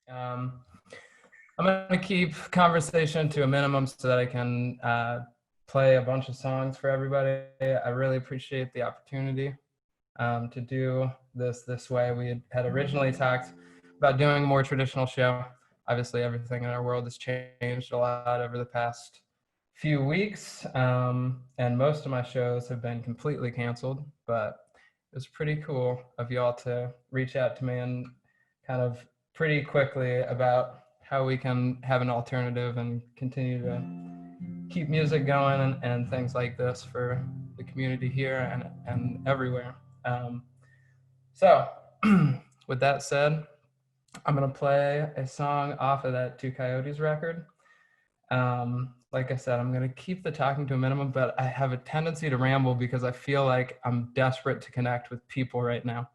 I'm going to keep conversation to a minimum so that I can play a bunch of songs for everybody. I really appreciate the opportunity to do this way. We had originally talked about doing a more traditional show. Obviously, everything in our world has changed a lot over the past few weeks, and most of my shows have been completely canceled, but it was pretty cool of y'all to reach out to me and kind of pretty quickly about how we can have an alternative and continue to keep music going and things like this for the community here and everywhere. So with that said, I'm gonna play a song off of that Two Coyotes record. Like I said, I'm gonna keep the talking to a minimum, but I have a tendency to ramble because I feel like I'm desperate to connect with people right now.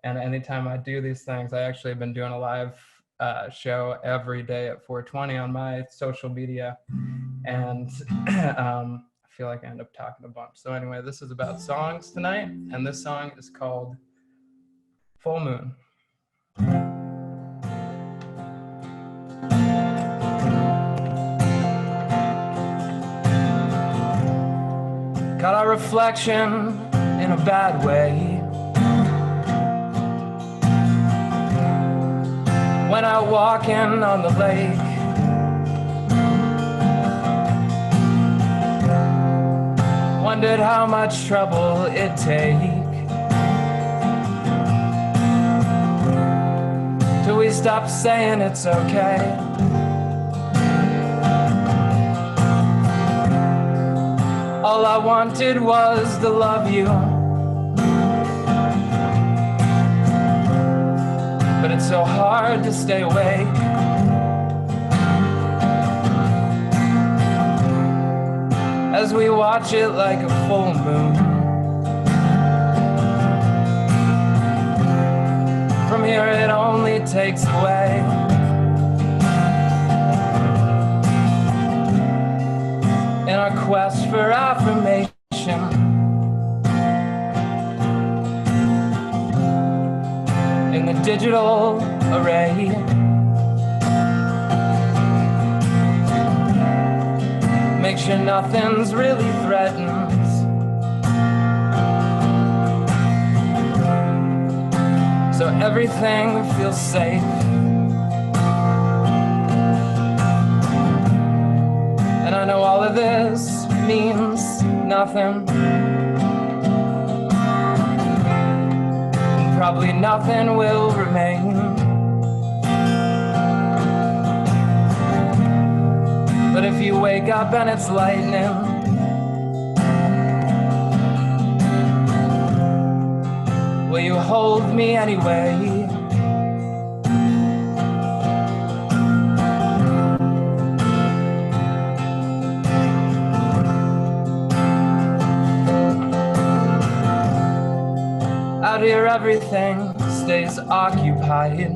And anytime I do these things, I actually have been doing a live show every day at 4:20 on my social media. And I feel like I end up talking a bunch. So anyway, this is about songs tonight. And this song is called Full Moon. Got our reflection in a bad way. Went out walking on the lake. Wondered how much trouble it'd take till we stopped saying it's okay. All I wanted was to love you, but it's so hard to stay awake. As we watch it like a full moon. From here it only takes away. In our quest for affirmation, in the digital array, make sure nothing's really threatened. So everything feels safe. And I know all of this means nothing. And probably nothing will remain. But if you wake up and it's lightning, will you hold me anyway? Out here everything stays occupied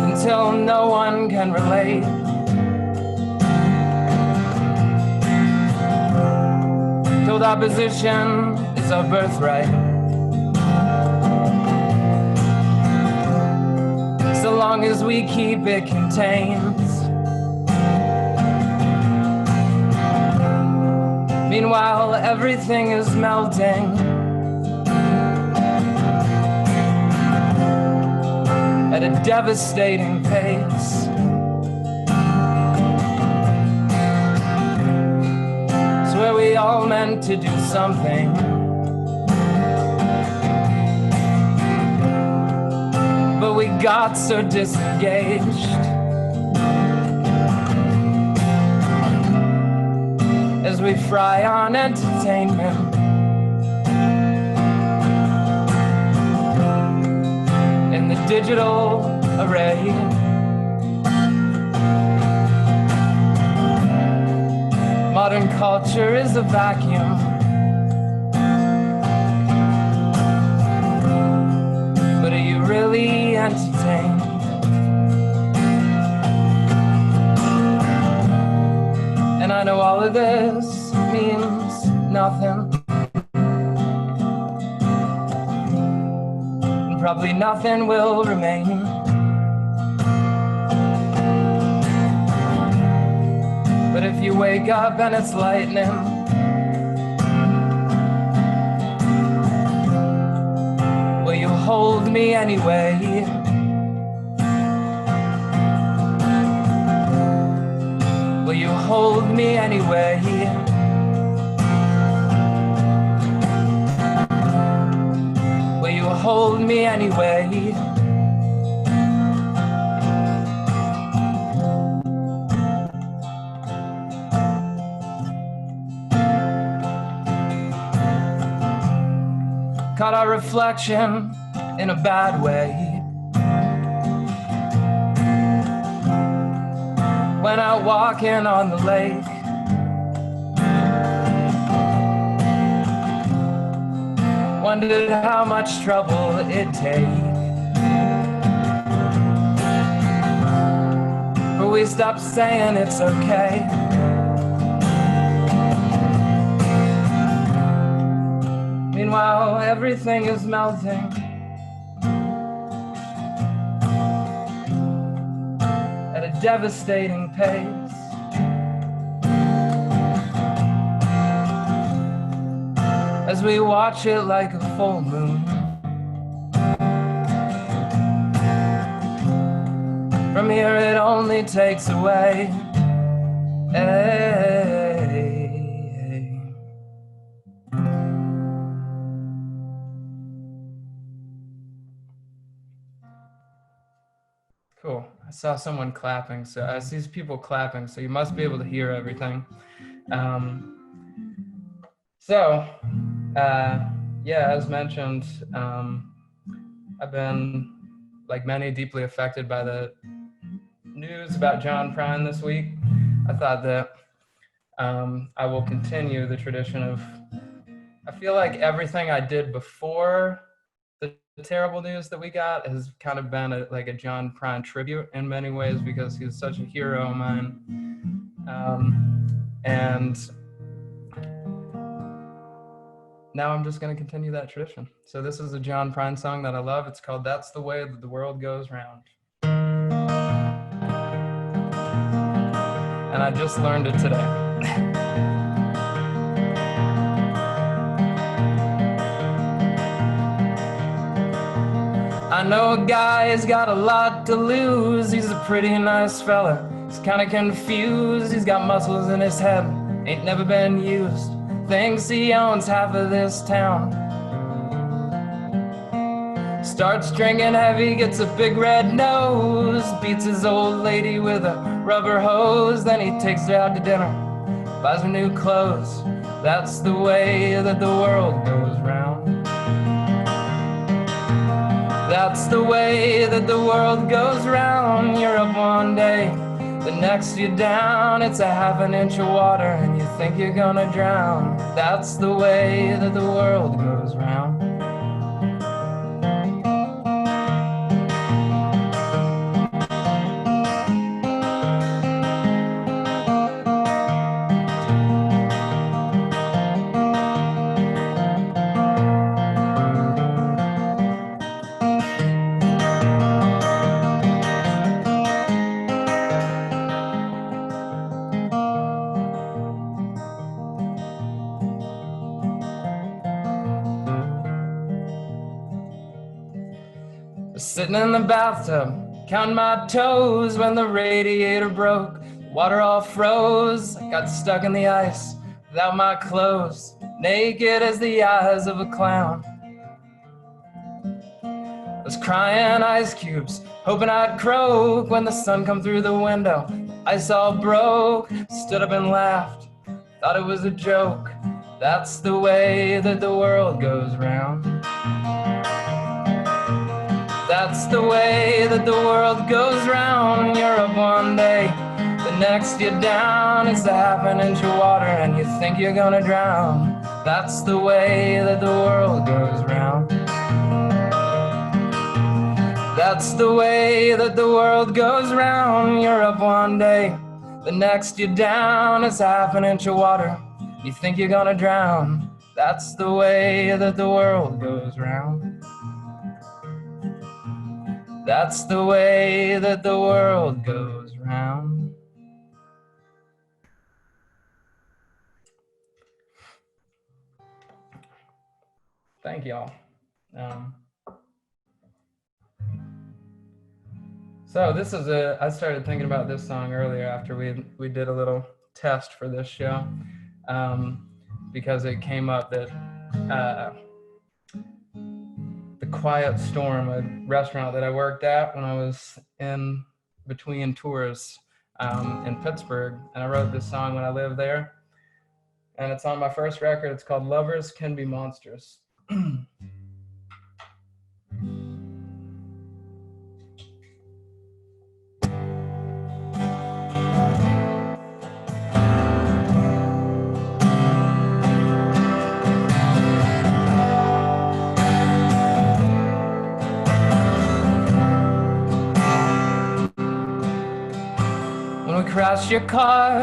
until no one can relate. Till opposition is our birthright. So long as we keep it contained. Meanwhile, everything is melting at a devastating pace. Where we all meant to do something, but we got so disengaged. As we fry on entertainment in the digital array. Modern culture is a vacuum. But are you really entertained? And I know all of this means nothing. And probably nothing will remain. But if you wake up and it's lightning, will you hold me anyway? Will you hold me anyway? Will you hold me anyway? Caught our reflection in a bad way. Went out walking on the lake. Wondered how much trouble it'd take. But we stopped saying it's okay. Meanwhile, everything is melting. At a devastating pace. As we watch it like a full moon. From here it only takes away. Cool. I saw someone clapping, so I see people clapping, so you must be able to hear everything. Yeah, as mentioned, I've been, like many, deeply affected by the news about John Prine this week. I thought that I will continue the tradition of, I feel like everything I did before the terrible news that we got has kind of been like a John Prine tribute in many ways, because he's such a hero of mine. And now I'm just going to continue that tradition. So this is a John Prine song that I love. It's called That's the Way That the World Goes Round. And I just learned it today. I know a guy who's got a lot to lose. He's a pretty nice fella. He's kind of confused. He's got muscles in his head, ain't never been used. Thinks he owns half of this town. Starts drinking heavy, gets a big red nose. Beats his old lady with a rubber hose. Then he takes her out to dinner, buys her new clothes. That's the way that the world goes round. That's the way that the world goes round. You're up one day, the next you're down. It's a half an inch of water and you think you're gonna drown. That's the way that the world goes round. Sitting in the bathtub, counting my toes when the radiator broke. Water all froze, I got stuck in the ice without my clothes, naked as the eyes of a clown. I was crying ice cubes, hoping I'd croak when the sun come through the window. Ice all broke, stood up and laughed, thought it was a joke. That's the way that the world goes round. That's the way that the world goes round. You're up one day, the next you're down. It's a half an inch of water and you think you're gonna drown. That's the way that the world goes round. That's the way that the world goes round. You're up one day, the next you're down. It's a half an inch of water, you think you're gonna drown. That's the way that the world goes round. That's the way that the world goes round. Thank y'all. So this is I started thinking about this song earlier after we did a little test for this show, because it came up that the Quiet Storm, a restaurant that I worked at when I was in between tours in Pittsburgh, and I wrote this song when I lived there, and it's on my first record. It's called Lovers Can Be Monsters. Crash your car,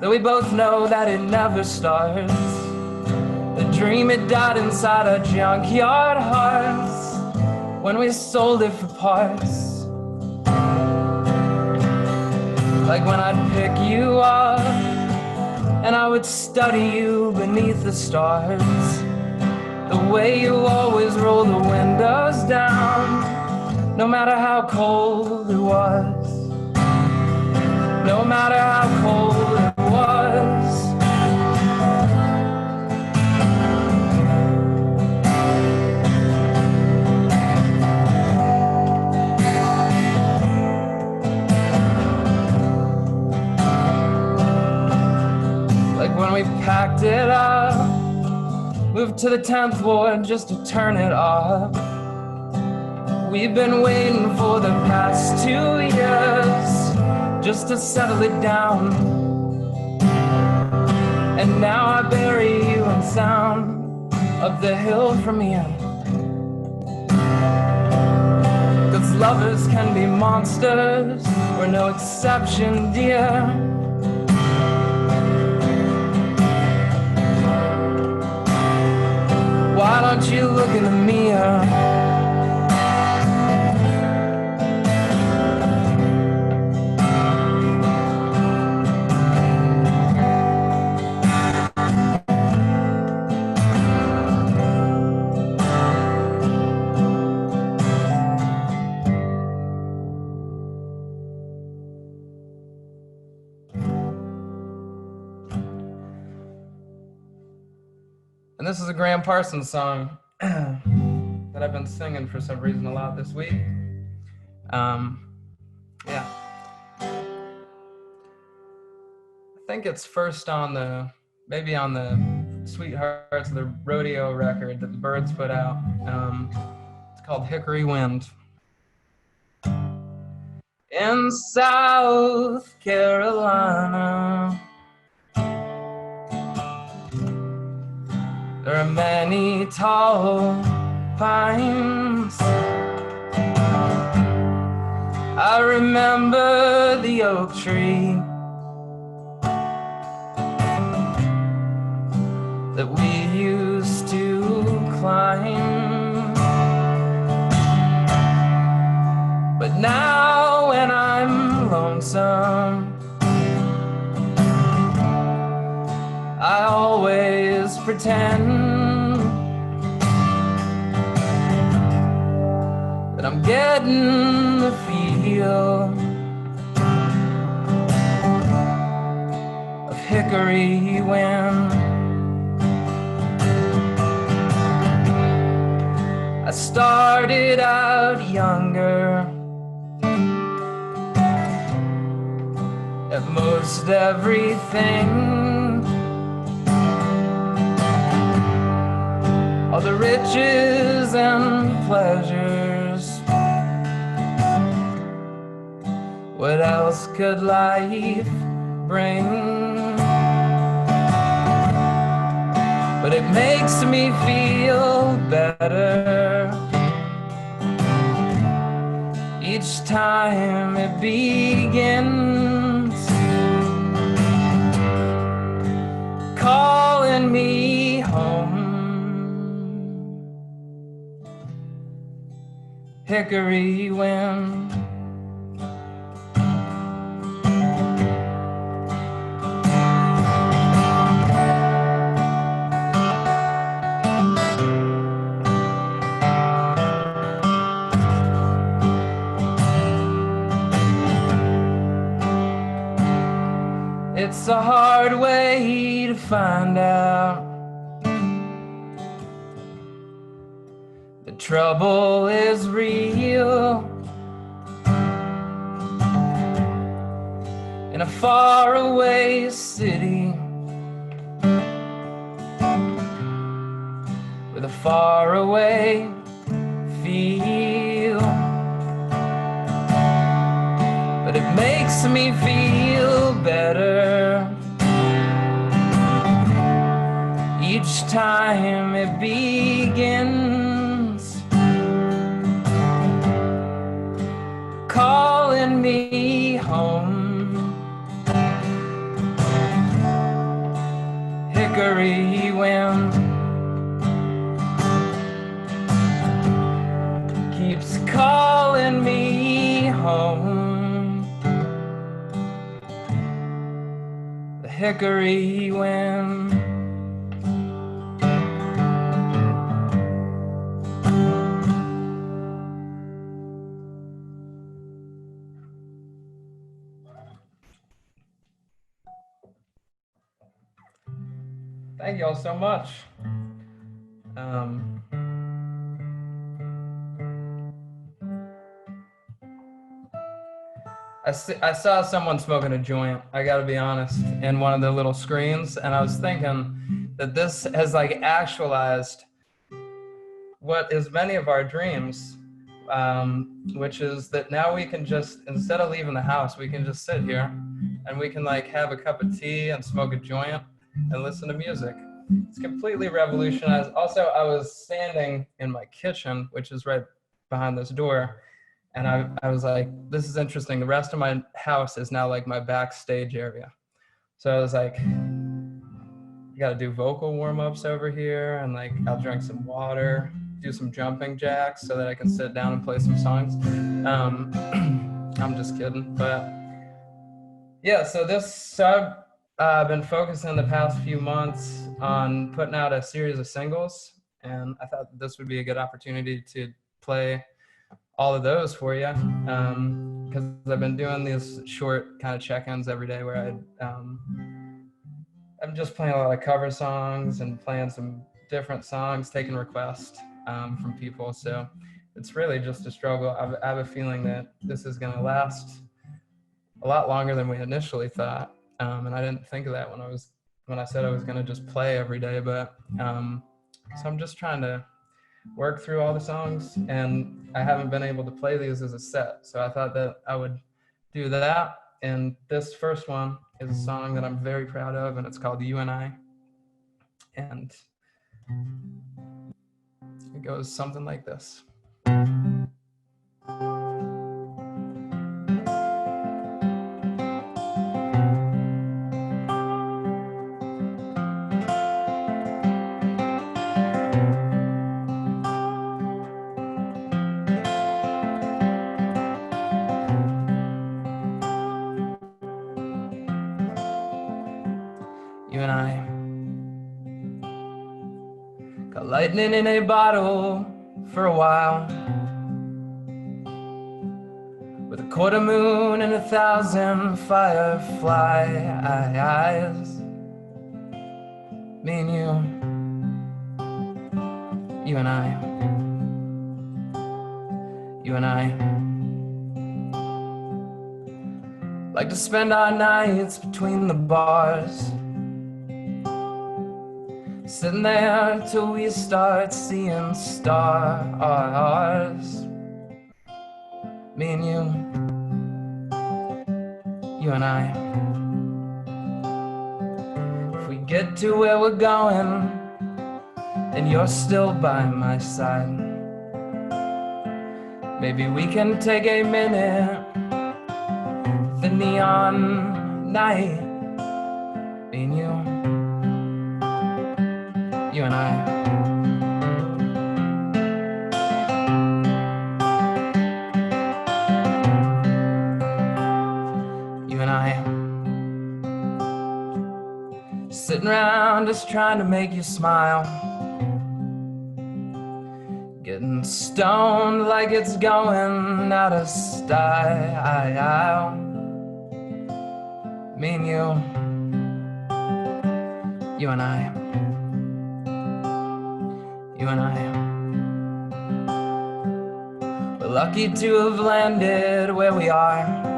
though we both know that it never starts. The dream it died inside our junkyard hearts when we sold it for parts. Like when I'd pick you up and I would study you beneath the stars. The way you always roll the windows down, no matter how cold it was. No matter how cold it was. Like when we packed it up, moved to the 10th ward just to turn it off. We've been waiting for the past 2 years just to settle it down. And now I bury you in sound of the hill from here. 'Cause lovers can be monsters, we're no exception, dear. Why don't you look in the mirror? And this is a Graham Parsons song that I've been singing for some reason a lot this week. Yeah. I think it's first on maybe on the Sweethearts of the Rodeo record that the Byrds put out. It's called Hickory Wind. In South Carolina, there are many tall pines. I remember the oak tree that we used to climb. But now when I'm lonesome, I always pretend that I'm getting the feel of hickory wind. I started out younger at most everything. All the riches and pleasures. What else could life bring? But it makes me feel better each time it begins, calling me home. hickory wind. It's a hard way to find out. The trouble is real. In a faraway city with a faraway feel, but it makes me feel better each time it begins, calling me home. Hickory wind keeps calling me home. The hickory wind. Thank y'all so much. I saw someone smoking a joint, I gotta be honest, in one of the little screens, and I was thinking that this has like actualized what is many of our dreams, which is that now we can just, instead of leaving the house, we can just sit here and we can like have a cup of tea and smoke a joint and listen to music. It's completely revolutionized. Also, I was standing in my kitchen, which is right behind this door, and I was like, this is interesting. The rest of my house is now like my backstage area. So I was like, you gotta do vocal warm-ups over here, and like I'll drink some water, do some jumping jacks so that I can sit down and play some songs. I'm just kidding, but yeah, so I've been focusing the past few months on putting out a series of singles, and I thought this would be a good opportunity to play all of those for you, because I've been doing these short kind of check-ins every day where I'm just playing a lot of cover songs and playing some different songs, taking requests from people. So it's really just a struggle. I have a feeling that this is going to last a lot longer than we initially thought. And I didn't think of that when I said I was going to just play every day. But so I'm just trying to work through all the songs, and I haven't been able to play these as a set. So I thought that I would do that. And this first one is a song that I'm very proud of, and it's called You and I. And it goes something like this. You and I got lightning in a bottle for a while, with a quarter moon and 1,000 firefly eyes. Me and you and I, you and I like to spend our nights between the bars, sitting there till we start seeing stars. Me and you and I. If we get to where we're going and you're still by my side, maybe we can take a minute, the neon night. Me and you and I. Sitting around just trying to make you smile. Getting stoned like it's going out of style. Me and you and I. We're lucky to have landed where we are.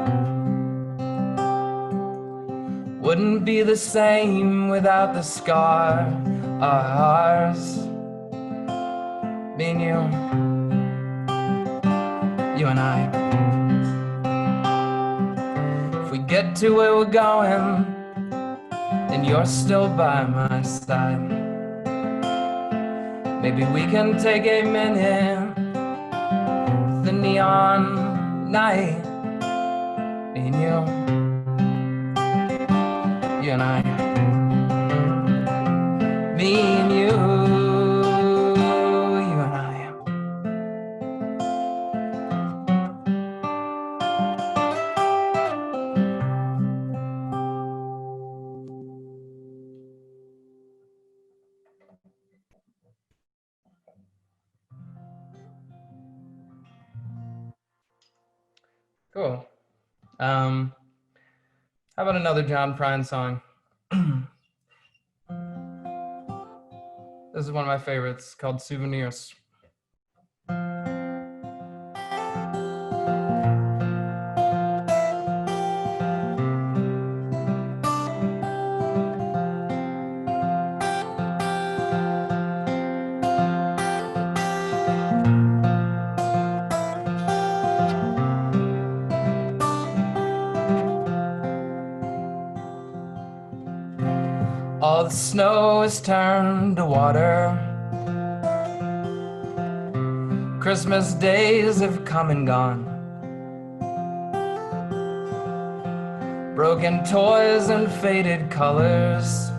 Wouldn't be the same without the scars. Me and you and I. If we get to where we're going, and you're still by my side, maybe we can take a minute with the neon night. Me and you and I. Me and you and I. Cool. How about another John Prine song? This is one of my favorites, called Souvenirs. All the snow is turned to water. Christmas days have come and gone. Broken toys and faded colors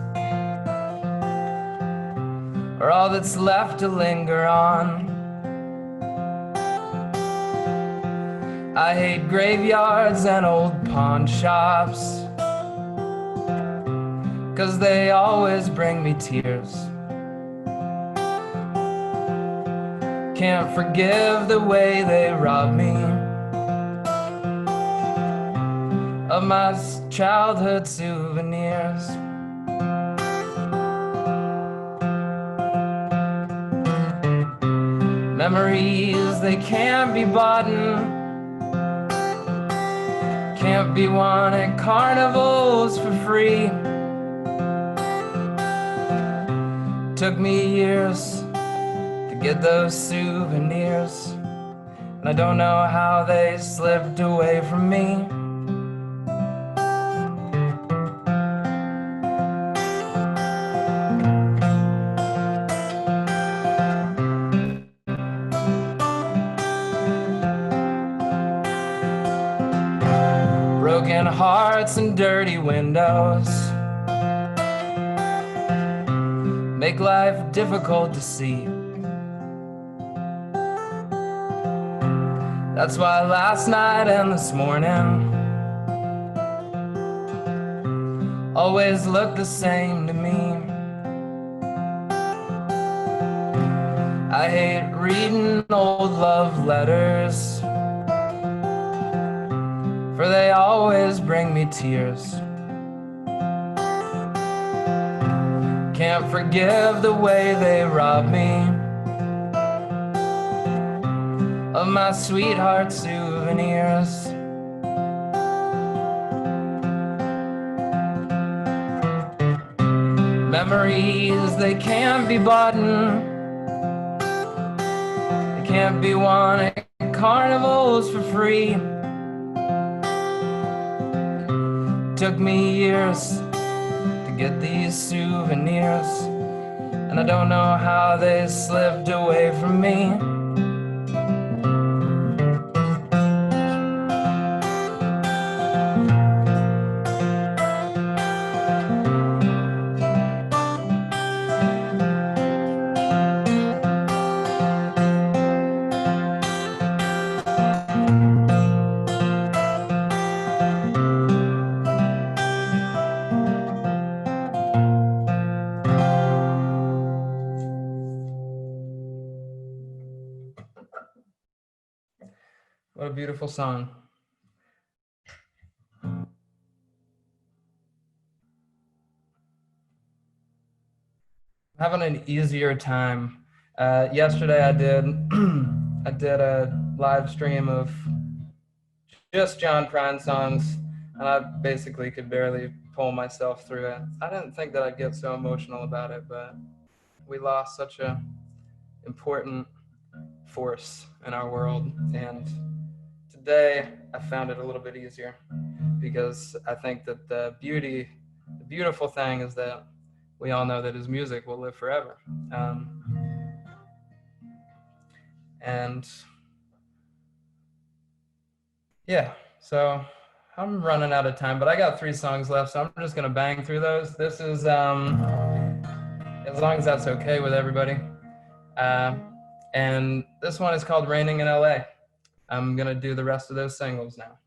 are all that's left to linger on. I hate graveyards and old pawn shops, 'cause they always bring me tears. Can't forgive the way they robbed me of my childhood souvenirs. Memories, they can't be bought, can't be won at carnivals for free. Took me years to get those souvenirs, and I don't know how they slipped away from me. Broken hearts and dirty windows make life difficult to see. That's why last night and this morning always look the same to me. I hate reading old love letters, for they always bring me tears. Can't forgive the way they robbed me of my sweetheart souvenirs. Memories, they can't be bought, they can't be won at carnivals for free. Took me years to get these souvenirs, and I don't know how they slipped away from me. What a beautiful song. Having an easier time. Yesterday I did I did a live stream of just John Prine songs, and I basically could barely pull myself through it. I didn't think that I'd get so emotional about it, but we lost such a important force in our world, and today I found it a little bit easier because I think that the beautiful thing is that we all know that his music will live forever. And yeah, so I'm running out of time, but I got 3 songs left, so I'm just gonna bang through those. This is, as long as that's okay with everybody. And this one is called Raining in LA. I'm gonna do the rest of those singles now.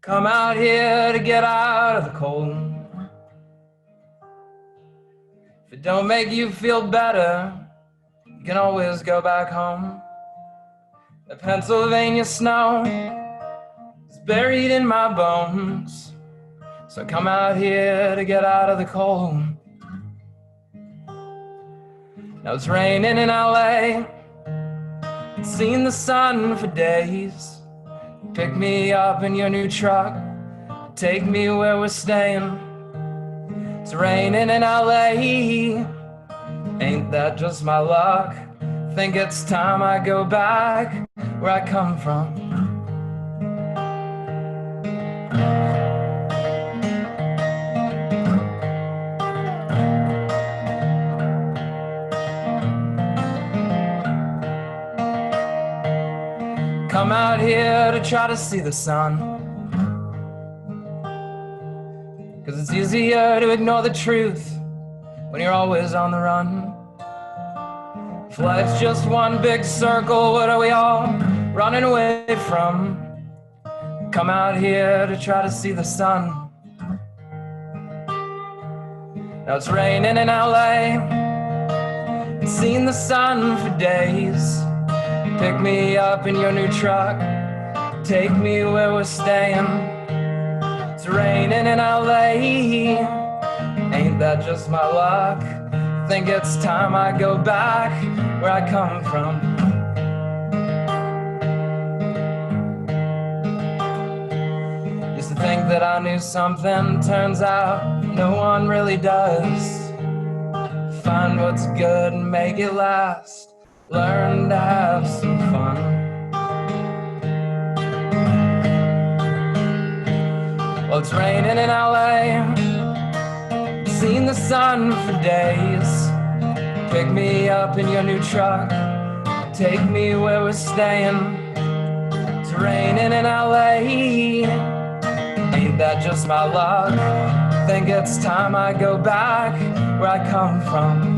Come out here to get out of the cold. If it don't make you feel better, you can always go back home. The Pennsylvania snow is buried in my bones. So come out here to get out of the cold. Now it's raining in LA, seen the sun for days. Pick me up in your new truck, take me where we're staying. It's raining in LA, ain't that just my luck? Think it's time I go back where I come from. Come out here to try to see the sun, 'cause it's easier to ignore the truth when you're always on the run. If life's just one big circle, what are we all running away from? Come out here to try to see the sun. Now it's raining in LA, seen the sun for days. Pick me up in your new truck, take me where we're staying. It's raining in LA, ain't that just my luck? Think it's time I go back where I come from. Used to think that I knew something, turns out no one really does. Find what's good and make it last, learn to have some fun. Well, it's raining in LA, seen the sun for days. Pick me up in your new truck, take me where we're staying. It's raining in LA, ain't that just my luck? Think it's time I go back where I come from.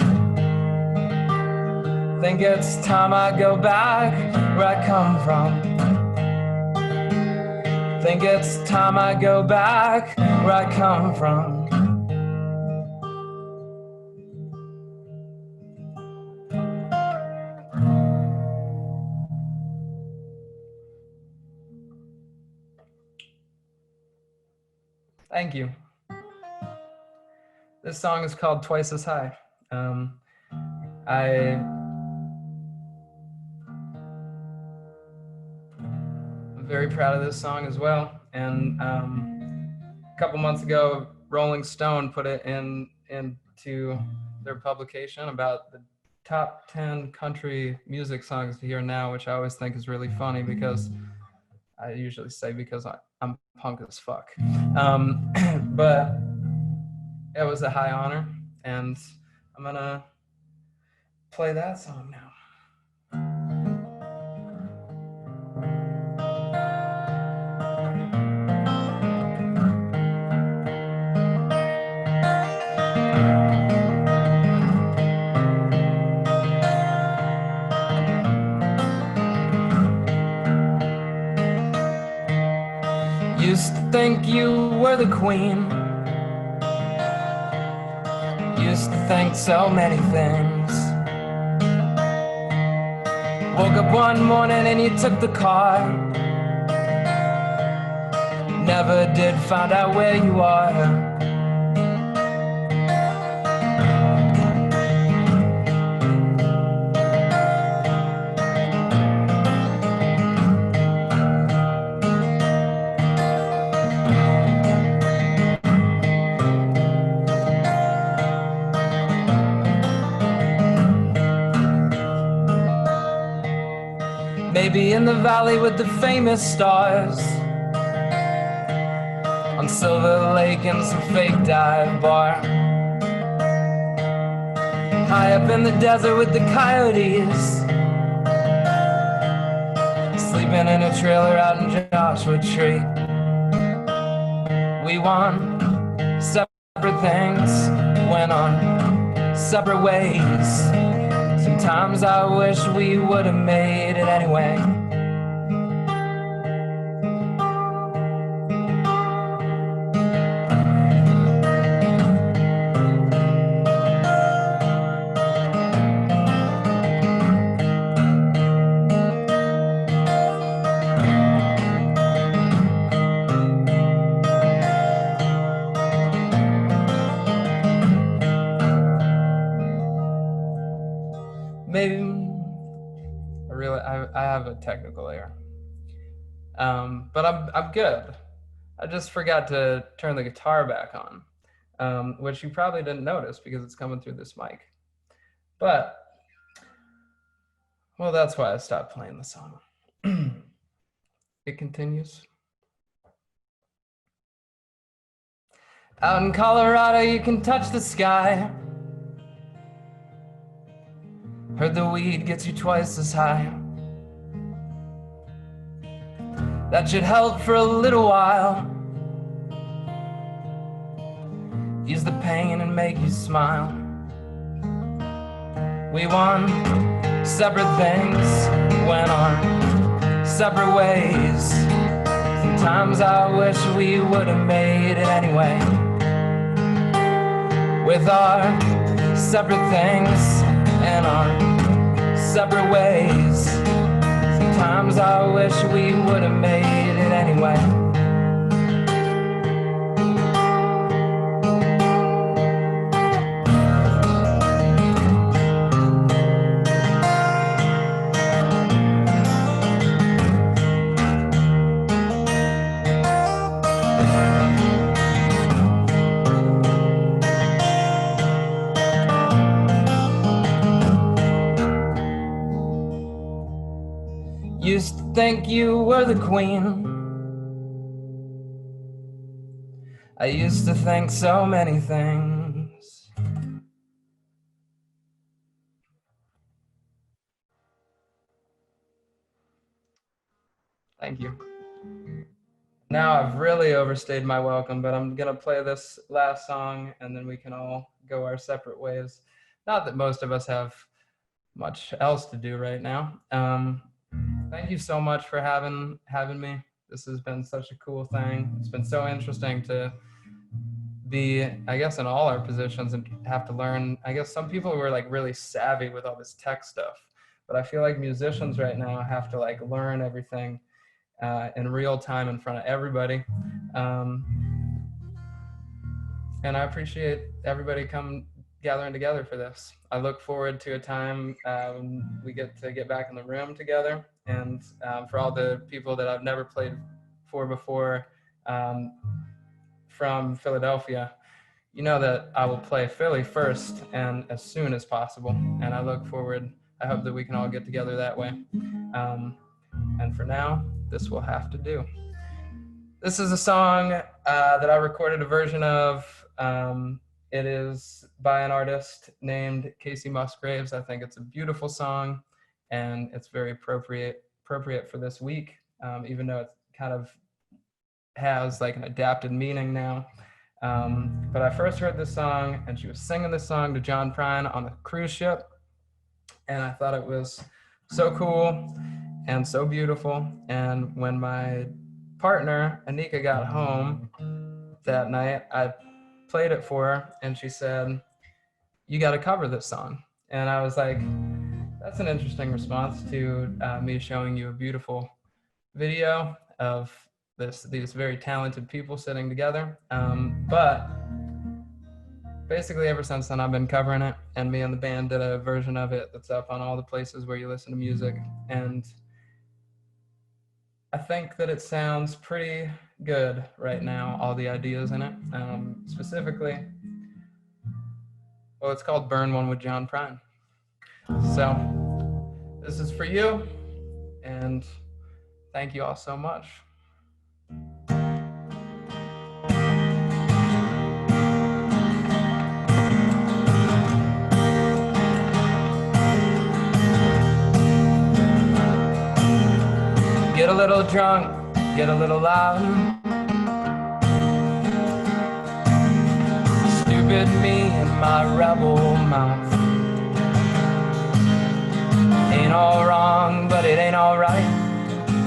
Think it's time I go back where I come from. Think it's time I go back where I come from. Thank you. This song is called Twice as High. I'm very proud of this song as well. And a couple months ago, Rolling Stone put it into their publication about the top 10 country music songs to hear now, which I always think is really funny because I usually say because I'm punk as fuck. But it was a high honor, and I'm gonna play that song now. Used to think you were the queen. Used to think so many things. Woke up one morning and you took the car. Never did find out where you are. Maybe in the valley with the famous stars, on Silver Lake in some fake dive bar, high up in the desert with the Coyotes, sleeping in a trailer out in Joshua Tree. We want separate things, went on separate ways. Sometimes I wish we would have made it anyway. Maybe I have a technical error, but I'm good. I just forgot to turn the guitar back on, which you probably didn't notice because it's coming through this mic. But well, that's why I stopped playing the song. It continues. Out in Colorado, you can touch the sky. Heard the weed gets you twice as high. That should help for a little while. Ease the pain and make you smile. We want separate things, went on separate ways. Sometimes I wish we would have made it anyway. With our separate things and our separate ways. Sometimes I wish we would have made it anyway. Used to think you were the queen. I used to think so many things. Thank you. Now I've really overstayed my welcome, but I'm gonna play this last song and then we can all go our separate ways. Not that most of us have much else to do right now. Thank you so much for having me. This has been such a cool thing. It's been so interesting to be, I guess, in all our positions and have to learn. I guess some people were like really savvy with all this tech stuff, but I feel like musicians right now have to like learn everything in real time in front of everybody. And I appreciate everybody gathering together for this. I look forward to a time when we get to get back in the room together. And for all the people that I've never played for before from Philadelphia, you know that I will play Philly first and as soon as possible. And I look forward, I hope that we can all get together that way. And for now, this will have to do. This is a song that I recorded a version of. It is by an artist named Casey Musgraves. I think it's a beautiful song and it's very appropriate for this week, even though it kind of has like an adapted meaning now. But I first heard this song and she was singing this song to John Prine on a cruise ship. And I thought it was so cool and so beautiful. And when my partner, Anika, got home that night, I played it for her and she said, you got to cover this song. And I was like, that's an interesting response to me showing you a beautiful video of these very talented people sitting together. But basically ever since then I've been covering it, and me and the band did a version of it that's up on all the places where you listen to music. And I think that it sounds pretty good right now, all the ideas in it. Specifically, well, it's called Burn One with John Prine. So this is for you, and thank you all so much. Get a little drunk, get a little loud. Stupid me and my rebel mouth. Ain't all wrong, but it ain't all right.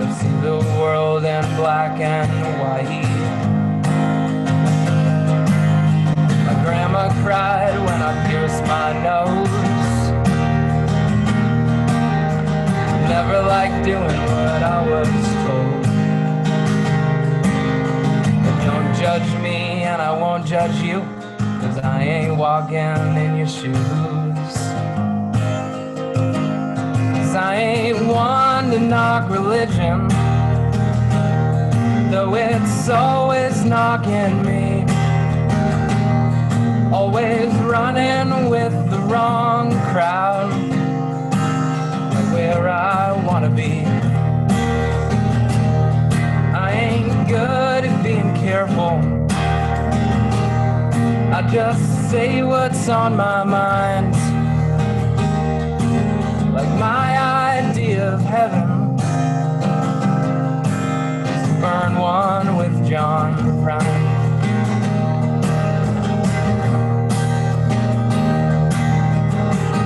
I've seen the world in black and white. My grandma cried when I pierced my nose. Never liked doing what I was told. But don't judge me and I won't judge you, 'cause I ain't walking in your shoes. 'Cause I ain't one to knock religion, though it's always knocking me. Always running with the wrong crowd, where I wanna be. I ain't good at being careful. I just say what's on my mind. Like my idea of heaven is to burn one with John Prine.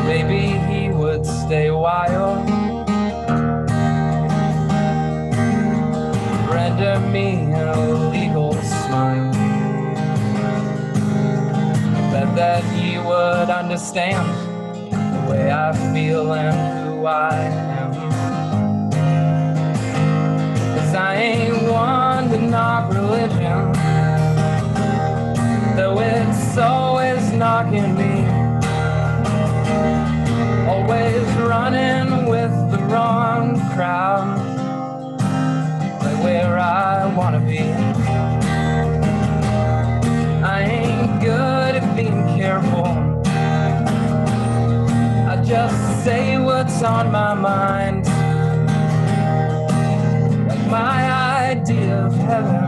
Maybe he would stay wild, render me an illegal smile. Bet that he would understand the way I feel and who I am. 'Cause I ain't one to knock religion, though it's always knocking me. Always running with the wrong crowd, like where I wanna be. I ain't good at being careful. I just say what's on my mind. Like my idea of heaven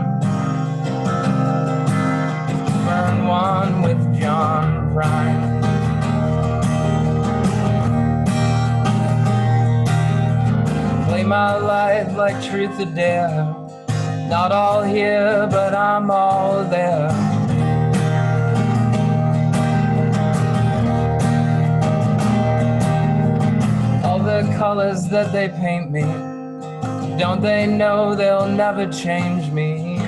is to burn one with John Prine. Play my life like truth or dare. Not all here, but I'm all there. All the colors that they paint me, don't they know they'll never change me?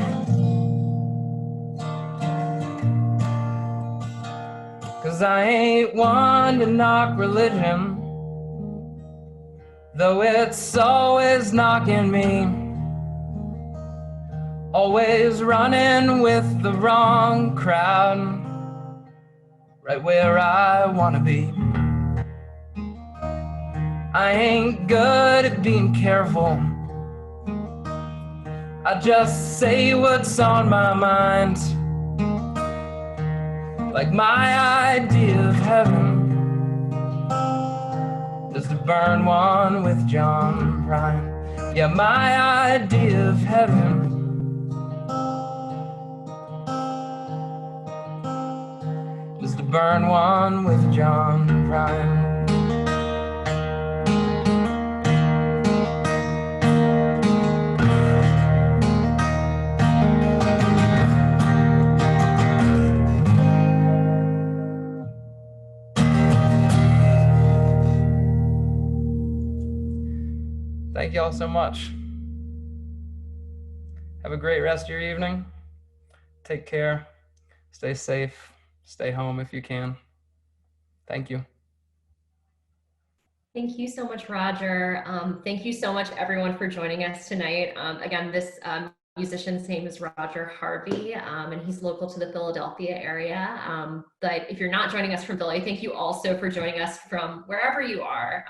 Cause I ain't one to knock religion, though it's always knocking me. Always running with the wrong crowd, right where I wanna be. I ain't good at being careful. I just say what's on my mind. Like my idea of heaven is to burn one with John Prine. Yeah, my idea of heaven is to burn one with John Prine. Thank you all so much. Have a great rest of your evening. Take care. Stay safe. Stay home if you can. Thank you. Thank you so much, Roger. Thank you so much, everyone, for joining us tonight. Again, this musician's name is Roger Harvey, and he's local to the Philadelphia area. But if you're not joining us from Philly, thank you also for joining us from wherever you are.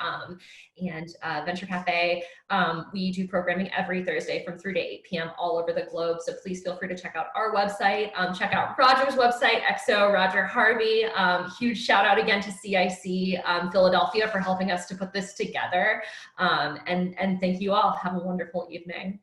Venture Cafe, we do programming every Thursday from 3 to 8 p.m. all over the globe. So please feel free to check out our website, check out Roger's website, XO Roger Harvey. Huge shout out again to CIC Philadelphia for helping us to put this together. And thank you all. Have a wonderful evening.